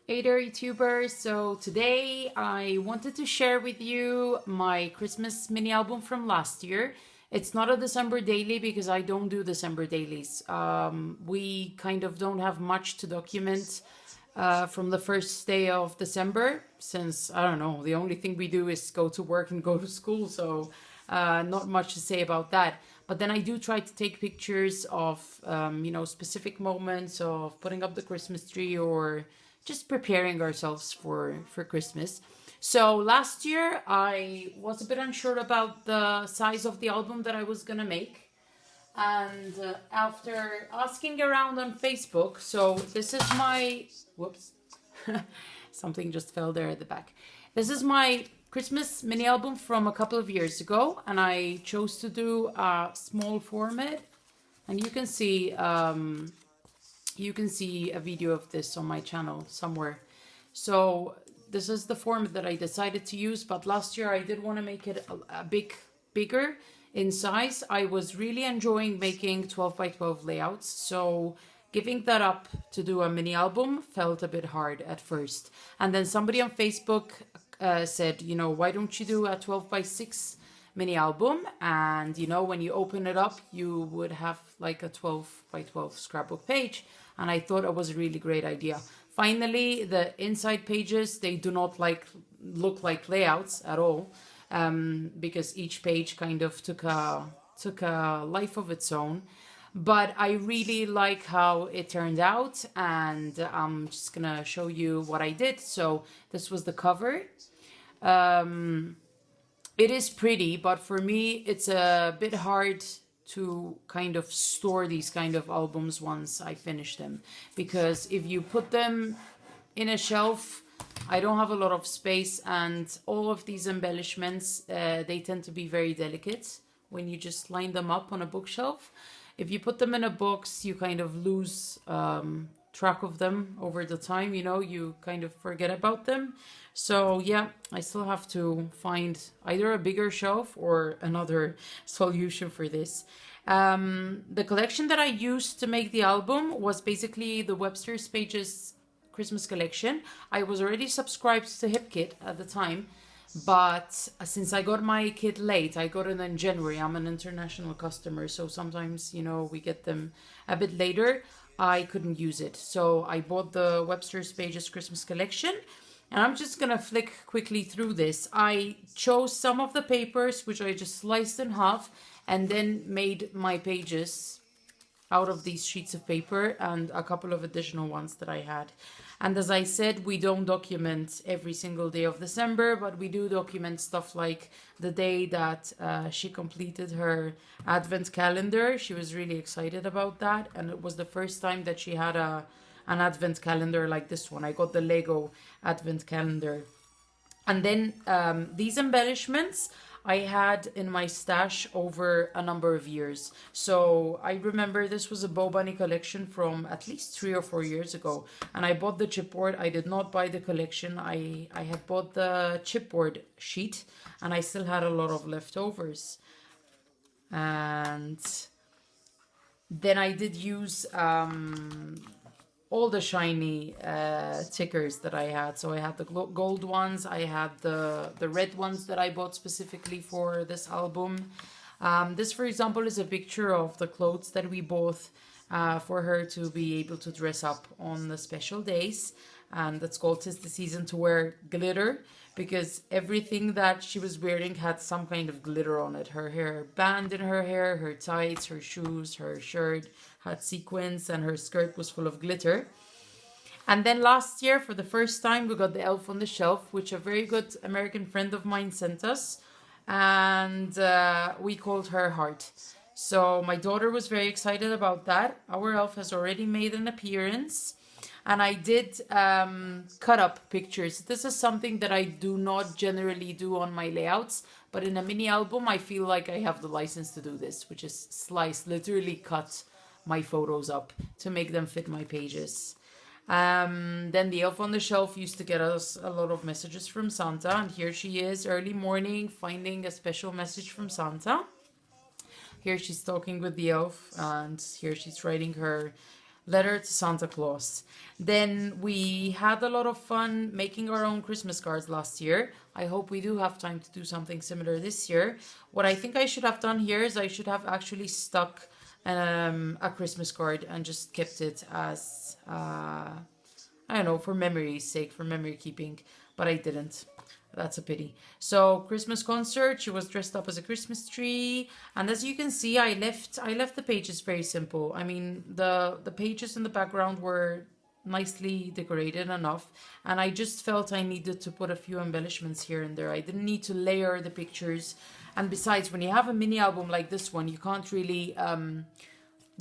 Hey there, YouTubers. So today I wanted to share with you my Christmas mini album from last year. It's not a December daily because I don't do December dailies. We kind of don't have much to document from the first day of December, since I don't know, the only thing we do is go to work and go to school. So not much to say about that. But then I do try to take pictures of, specific moments of putting up the Christmas tree or just preparing ourselves for Christmas. So last year I was a bit unsure about the size of the album that I was gonna make, and after asking around on Facebook, so this is my whoops, something just fell there at the back. This is my Christmas mini album from a couple of years ago, and I chose to do a small format, and you can see a video of this on my channel somewhere. So this is the format that I decided to use, but last year I did want to make it a bigger in size. I was really enjoying making 12 by 12 layouts, so giving that up to do a mini album felt a bit hard at first. And then somebody on Facebook said, why don't you do a 12 by 6 mini album, and when you open it up you would have like a 12 by 12 scrapbook page. And I thought it was a really great idea. Finally, the inside pages, they do not look like layouts at all, because each page kind of took a life of its own. But I really like how it turned out, and I'm just gonna show you what I did. So this was the cover. It is pretty, but for me, it's a bit hard to kind of store these kind of albums once I finish them. Because if you put them in a shelf, I don't have a lot of space, and all of these embellishments, they tend to be very delicate when you just line them up on a bookshelf. If you put them in a box, you kind of lose track of them over the time, you kind of forget about them. So yeah, I still have to find either a bigger shelf or another solution for this. The collection that I used to make the album was basically the Webster's Pages Christmas collection. I was already subscribed to HipKit at the time, but since I got my kit late, I got it in January. I'm an international customer, so sometimes, we get them a bit later. I couldn't use it. So I bought the Webster's Pages Christmas collection, and I'm just gonna flick quickly through this. I chose some of the papers, which I just sliced in half, and then made my pages out of these sheets of paper and a couple of additional ones that I had. And as I said, we don't document every single day of December, but we do document stuff like the day that she completed her advent calendar. She was really excited about that, and it was the first time that she had an advent calendar like this one. I got the Lego advent calendar. And then these embellishments I had in my stash over a number of years. So I remember this was a Bo Bunny collection from at least 3 or 4 years ago. And I bought the chipboard. I did not buy the collection. I had bought the chipboard sheet, and I still had a lot of leftovers. And then I did use all the shiny stickers that I had. So I had the gold ones, I had the red ones that I bought specifically for this album. This, for example, is a picture of the clothes that we bought for her to be able to dress up on the special days. And that's called "'Tis the Season to Wear Glitter," because everything that she was wearing had some kind of glitter on it. Her hair band in her hair, her tights, her shoes, her shirt had sequins, and her skirt was full of glitter. And then last year, for the first time, we got the Elf on the Shelf, which a very good American friend of mine sent us, and we called her Heart. So my daughter was very excited about that. Our elf has already made an appearance. And I did cut up pictures. This is something that I do not generally do on my layouts, but in a mini album, I feel like I have the license to do this, which is literally cut my photos up to make them fit my pages. Then the Elf on the Shelf used to get us a lot of messages from Santa, and here she is early morning finding a special message from Santa. Here she's talking with the elf, and here she's writing her Letter to Santa Claus. Then we had a lot of fun making our own Christmas cards last year. I hope we do have time to do something similar this year. What I think I should have done here is I should have actually stuck a Christmas card and just kept it as, I don't know, for memory's sake, for memory keeping, but I didn't. That's a pity. So Christmas concert, she was dressed up as a Christmas tree, and as you can see, I left the pages very simple. I mean, the pages in the background were nicely decorated enough, and I just felt I needed to put a few embellishments here and there. I didn't need to layer the pictures, and besides, when you have a mini album like this one, you can't really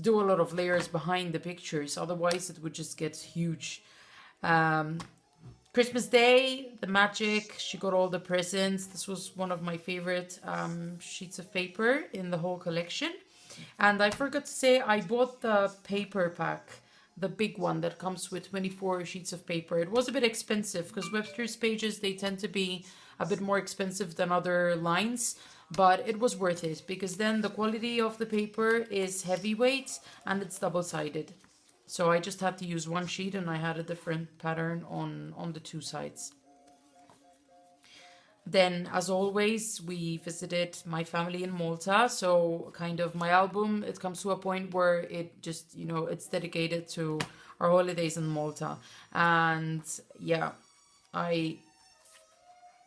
do a lot of layers behind the pictures, otherwise it would just get huge. Christmas Day, the magic, she got all the presents. This was one of my favorite sheets of paper in the whole collection. And I forgot to say, I bought the paper pack, the big one that comes with 24 sheets of paper. It was a bit expensive because Webster's pages, they tend to be a bit more expensive than other lines. But it was worth it because then the quality of the paper is heavyweight and it's double-sided. So I just had to use one sheet and I had a different pattern on the two sides. Then, as always, we visited my family in Malta. So kind of my album, it comes to a point where it just, you know, it's dedicated to our holidays in Malta. And yeah, I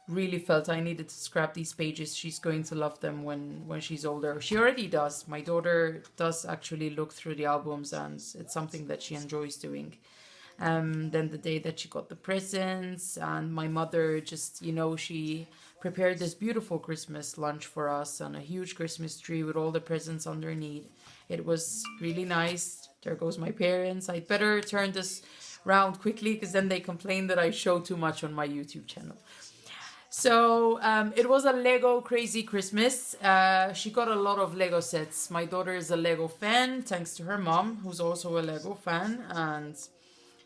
really felt I needed to scrap these pages. She's going to love them when she's older. She already does. My daughter does actually look through the albums and it's something that she enjoys doing. Then the day that she got the presents, and my mother just, you know, she prepared this beautiful Christmas lunch for us and a huge Christmas tree with all the presents underneath. It was really nice. There goes my parents. I'd better turn this round quickly because then they complain that I show too much on my YouTube channel. So it was a Lego crazy Christmas. She got a lot of Lego sets. My daughter is a Lego fan, thanks to her mom, who's also a Lego fan. And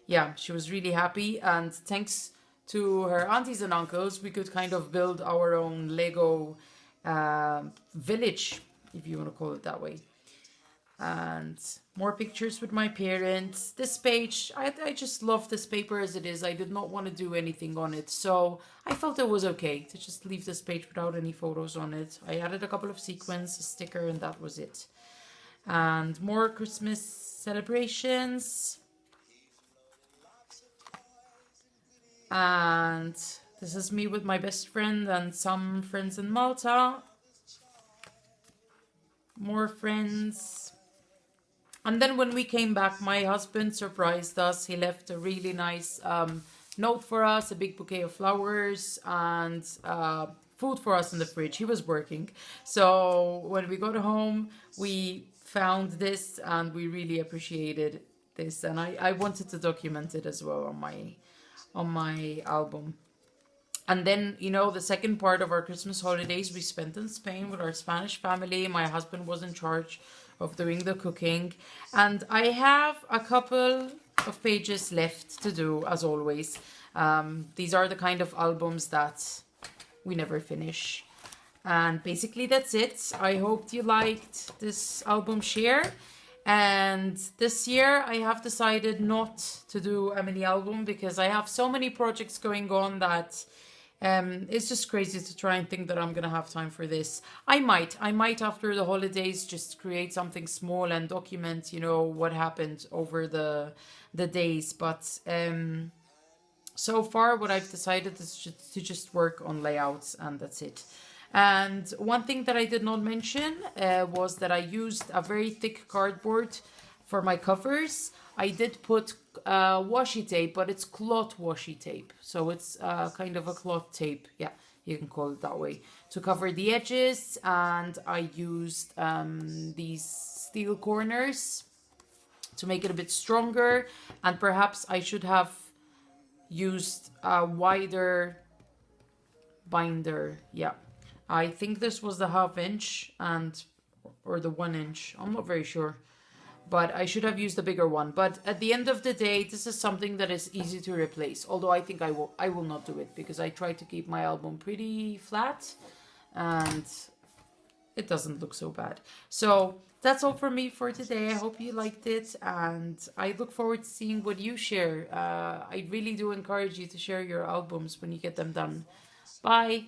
yeah, she was really happy. And thanks to her aunties and uncles, we could kind of build our own Lego village, if you want to call it that way. And more pictures with my parents. This page, I just love this paper as it is. I did not want to do anything on it, so I felt it was okay to just leave this page without any photos on it. I added a couple of sequins, a sticker, and that was it. And more Christmas celebrations. And this is me with my best friend and some friends in Malta. More friends. And then when we came back, my husband surprised us. He left a really nice note for us, a big bouquet of flowers, and food for us in the fridge. He was working. So when we got home, we found this and we really appreciated this. And I wanted to document it as well on my album. And then, you know, the second part of our Christmas holidays we spent in Spain with our Spanish family. My husband was in charge of doing the cooking. And I have a couple of pages left to do, as always. These are the kind of albums that we never finish. And basically that's it. I hope you liked this album share. And this year I have decided not to do a mini album because I have so many projects going on that it's just crazy to try and think that I'm gonna have time for this. I might after the holidays just create something small and document, you know, what happened over the days. But so far what I've decided is to just work on layouts, and that's it. And one thing that I did not mention was that I used a very thick cardboard for my covers. I did put washi tape, but it's cloth washi tape. So it's kind of a cloth tape. Yeah, you can call it that way. To cover the edges. And I used these steel corners to make it a bit stronger. And perhaps I should have used a wider binder. Yeah. I think this was the 1/2 inch or the 1 inch. I'm not very sure. But I should have used a bigger one. But at the end of the day, this is something that is easy to replace. Although I think I will not do it because I try to keep my album pretty flat and it doesn't look so bad. So that's all for me for today. I hope you liked it, and I look forward to seeing what you share. I really do encourage you to share your albums when you get them done. Bye.